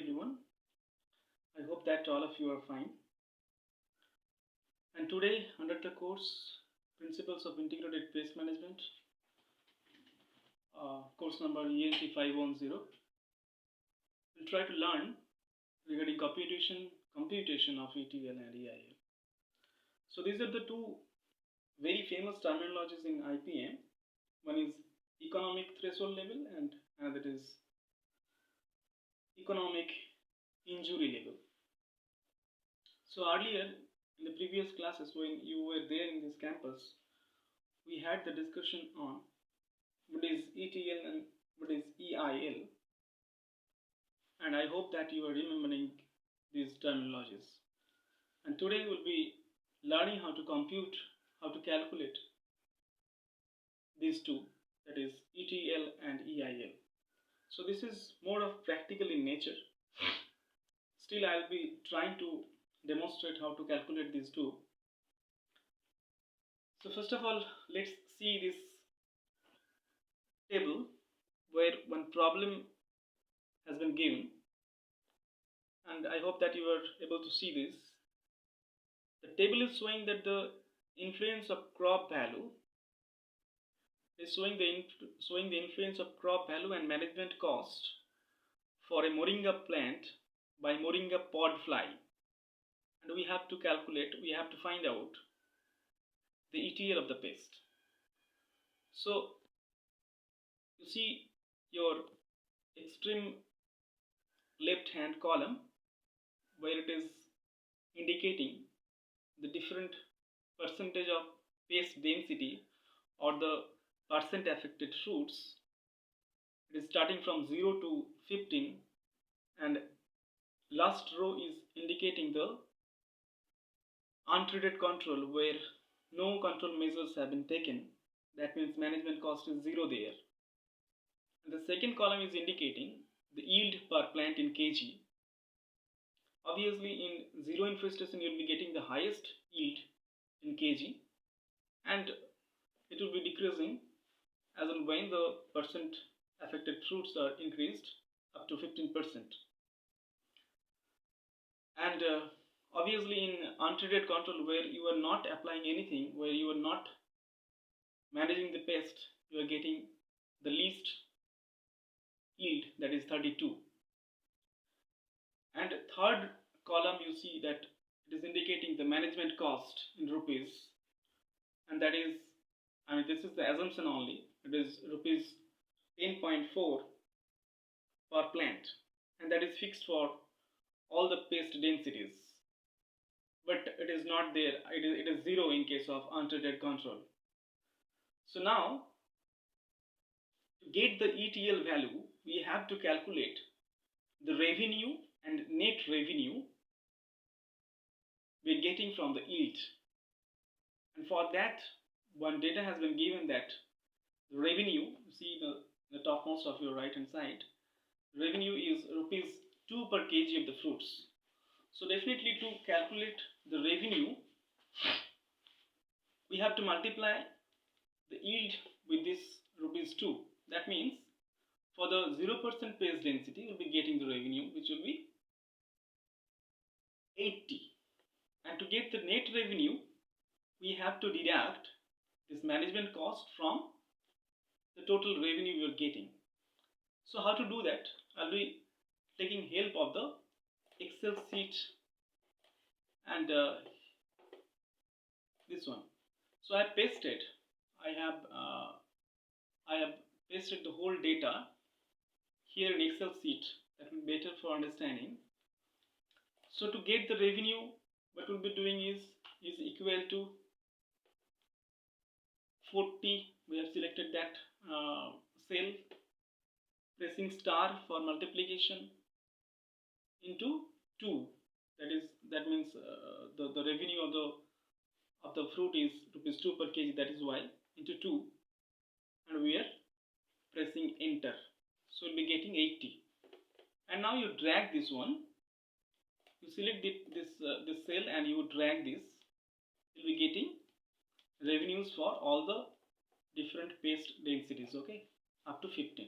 everyone. I hope that all of you are fine. And today, under the course Principles of Integrated Pest Management, course number ENT 510, we'll try to learn regarding computation of ETL and EIL. So these are the two very famous terminologies in IPM. One is economic threshold level and another is economic injury level. So earlier in the previous classes when you were there in this campus, we had the discussion on what is ETL and what is EIL, and I hope that you are remembering these terminologies. And today we'll be learning how to calculate these two, that is ETL and EIL. So this is more of practical in nature. Still, I'll be trying to demonstrate how to calculate these two. So first of all, let's see this table where one problem has been given, and I hope that you are able to see this. The table is showing that the influence of crop value is showing the influence of crop value and management cost for a moringa plant by moringa pod fly, and we have to find out the ETL of the pest. So you see your extreme left hand column where it is indicating the different percentage of pest density or the percent affected fruits. It is starting from 0 to 15, and last row is indicating the untreated control where no control measures have been taken. That means management cost is 0 there. And the second column is indicating the yield per plant in kg. Obviously in zero infestation you will be getting the highest yield in kg, and it will be decreasing as and when the percent affected fruits are increased up to 15%. And obviously in untreated control where you are not applying anything, where you are not managing the pest, you are getting the least yield, that is 32. And third column you see that it is indicating the management cost in rupees, and that is, this is the assumption only, it is rupees 10.4 per plant, and that is fixed for all the pest densities, but it is not there, it is 0 in case of untreated control. So now to get the ETL value, we have to calculate the revenue and net revenue we are getting from the yield. And for that, one data has been given that the revenue, you see the topmost of your right hand side, revenue is rupees 2 per kg of the fruits. So definitely to calculate the revenue, we have to multiply the yield with this rupees 2. That means for the 0% pest density, we will be getting the revenue which will be 80. And to get the net revenue, we have to deduct this management cost from the total revenue we are getting. So how to do that? I'll be taking help of the Excel sheet and this one. So I have pasted the whole data here in Excel sheet. That will be better for understanding. So to get the revenue, what we'll be doing is equal to 40. We have selected that cell, pressing star for multiplication into 2. That means the revenue of the fruit is rupees 2 per kg. That is why into 2, and we are pressing enter. So we'll be getting 80. And now you drag this one. You select this cell and you drag this. You'll be getting revenues for all the different pest densities, okay, up to 15.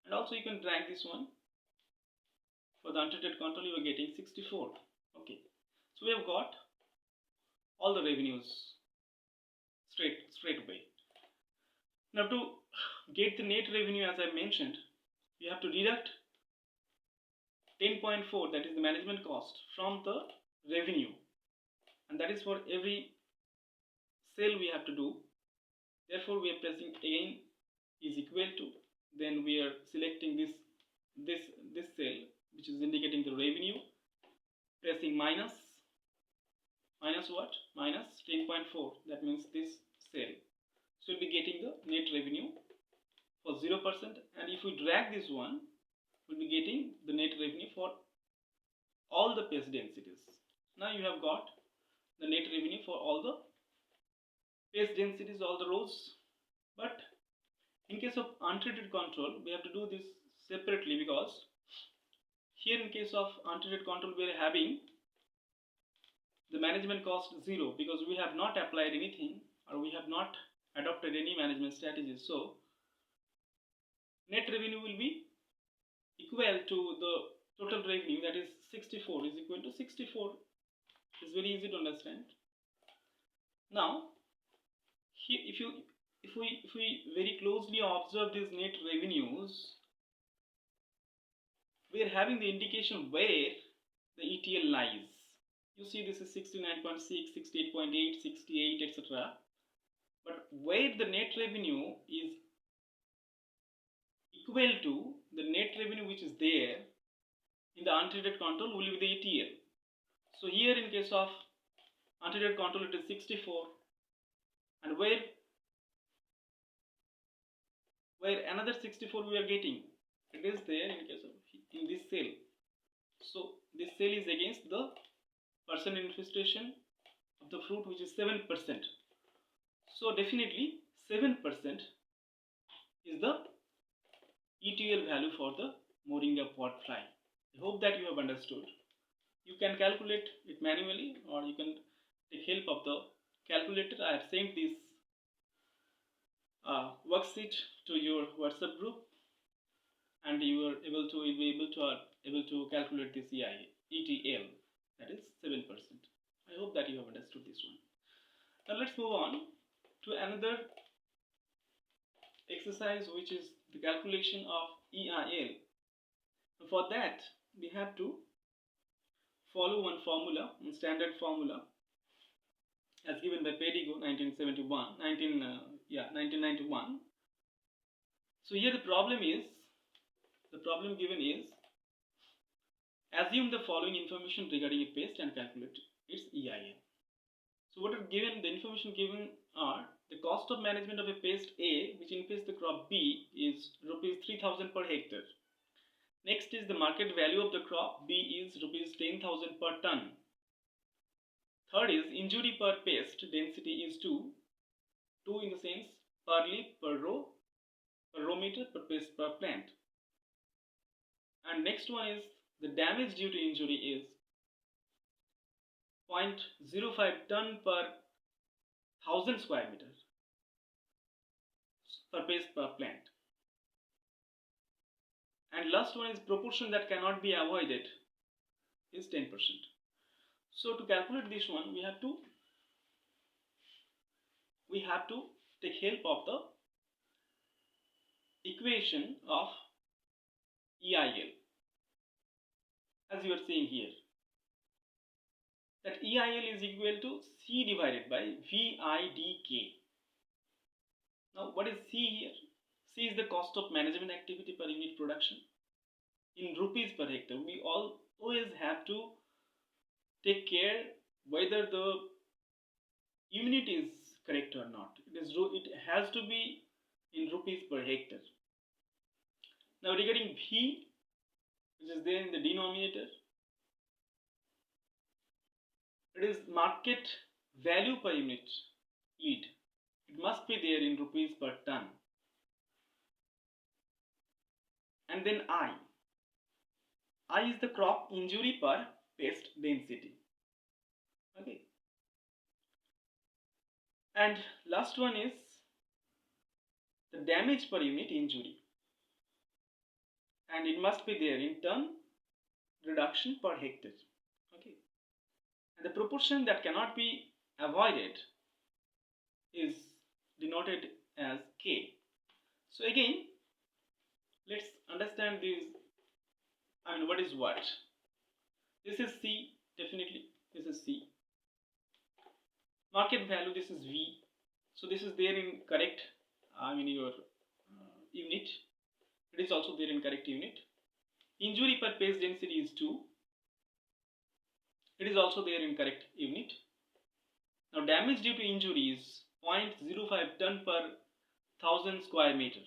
And also you can drag this one. For the untreated control you are getting 64. Okay, so we have got all the revenues straight away. Now to get the net revenue, as I mentioned, we have to deduct 10.4, that is the management cost, from the revenue, and that is for every sale we have to do. Therefore we are pressing again is equal to, then we are selecting this cell which is indicating the revenue, pressing minus what, minus 10.4, that means this cell. So we'll be getting the net revenue for 0%, and if we drag this one, we'll be getting the net revenue for all the pest densities. Now you have got the net revenue for all the pest densities, all the rows. But in case of untreated control, we have to do this separately, because here in case of untreated control we are having the management cost 0, because we have not applied anything or we have not adopted any management strategies. So net revenue will be equal to the total revenue, that is 64 is equal to 64. It's very easy to understand. Now here if we very closely observe these net revenues, we are having the indication where the ETL lies. You see this is 69.6, 68.8, 68, etc. But where the net revenue is equal to the net revenue which is there in the untreated control will be the ETL. So here in case of untreated control it is 64, and where another 64 we are getting, it is there in case of in this cell. So this cell is against the percent infestation of the fruit, which is 7%. So definitely 7% is the ETL value for the Moringa pod fly. I hope that you have understood. You can calculate it manually, or you can take help of the calculator. I have sent this worksheet to your WhatsApp group, and you will be able to calculate this ETL, that is 7%. I hope that you have understood this one. Now let's move on to another exercise, which is the calculation of EIL. For that we have to follow one formula, one standard formula as given by Pedigo 1991. So here the problem given is, assume the following information regarding a pest and calculate its EIL. So what are given, the information given are the cost of management of a pest A which infests the crop B is rupees 3000 per hectare. Next is the market value of the crop B is rupees 10,000 per ton. Third is injury per pest density is 2 in the sense per leaf, per row meter, per pest per plant. And next one is the damage due to injury is 0.05 ton per 1000 square meters per pest per plant. And last one is proportion that cannot be avoided is 10%. So to calculate this one, we have to take help of the equation of EIL, as you are seeing here, that EIL is equal to C divided by VIDK. Now what is C here? C is the cost of management activity per unit production in rupees per hectare. We always have to take care whether the unit is correct or not. It has to be in rupees per hectare. Now regarding V, which is there in the denominator, it is market value per unit lead. It must be there in rupees per ton. And then I is the crop injury per pest density. Okay. And last one is the damage per unit injury. and it must be there in ton reduction per hectare. Okay, and the proportion that cannot be avoided is denoted as K. So again, let's understand this. I mean, what is what? This is C, definitely. This is C. Market value, this is V. So this is there in correct, I mean your unit. It is also there in correct unit. Injury per pest density is 2. It is also there in correct unit. Now damage due to injury is 0.05 ton per 1000 square meter.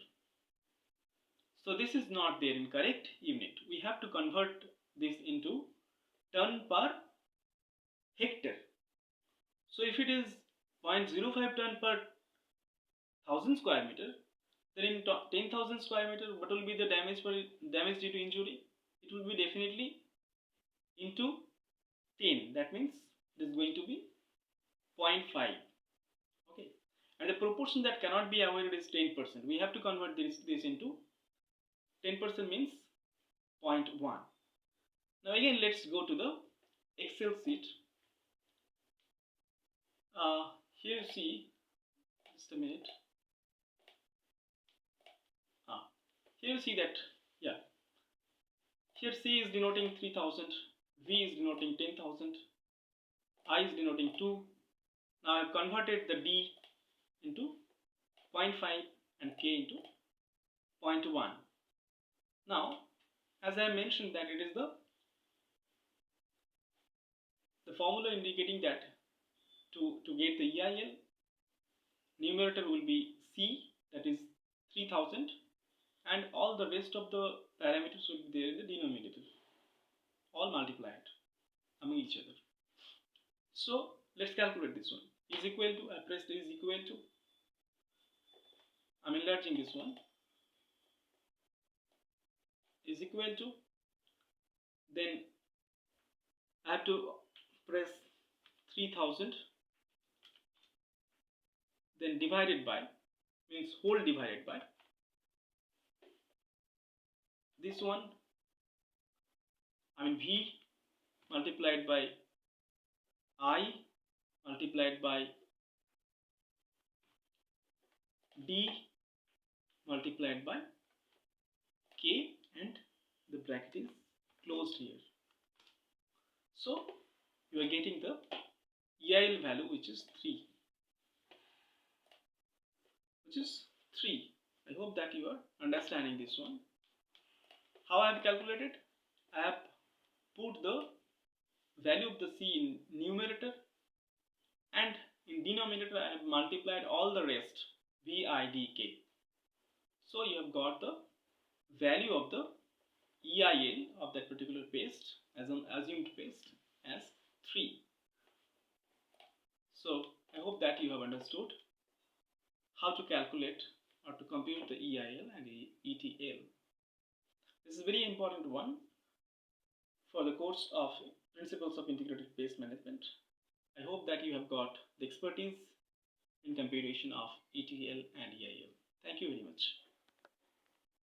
So this is not there in correct unit. We have to convert this into ton per hectare. So if it is 0.05 ton per 1000 square meter, then in 10,000 square meter, what will be the damage due to injury? It will be definitely into 10. That means it is going to be 0.5. Okay, and the proportion that cannot be avoided is 10%. We have to convert this into 10% means 0.1. Now again, let's go to the Excel sheet. Here you see, just a minute. Here you see that, yeah, here C is denoting 3000, V is denoting 10,000, I is denoting 2. Now I have converted the D into 0.5 and K into 0.1. Now, as I mentioned that it is the formula indicating that to get the EIL, numerator will be C, that is 3000, and all the rest of the parameters will be there in the denominator, all multiplied among each other. So let's calculate this one. Is equal to, I pressed is equal to, I'm enlarging this one, is equal to, then I have to press 3000, then divided by, means whole divided by this one, I mean V multiplied by I multiplied by D multiplied by K, and the bracket is closed here. So you are getting the EIL value, which is 3. I hope that you are understanding this one. How I have calculated? I have put the value of the C in numerator, and in denominator I have multiplied all the rest, V, I, D, K. So you have got the value of the EIL of that particular paste, as an assumed paste, as 3. So I hope that you have understood how to calculate or to compute the EIL and ETL. This is a very important one for the course of Principles of Integrated Pest Management. I hope that you have got the expertise in computation of ETL and EIL. Thank you very much.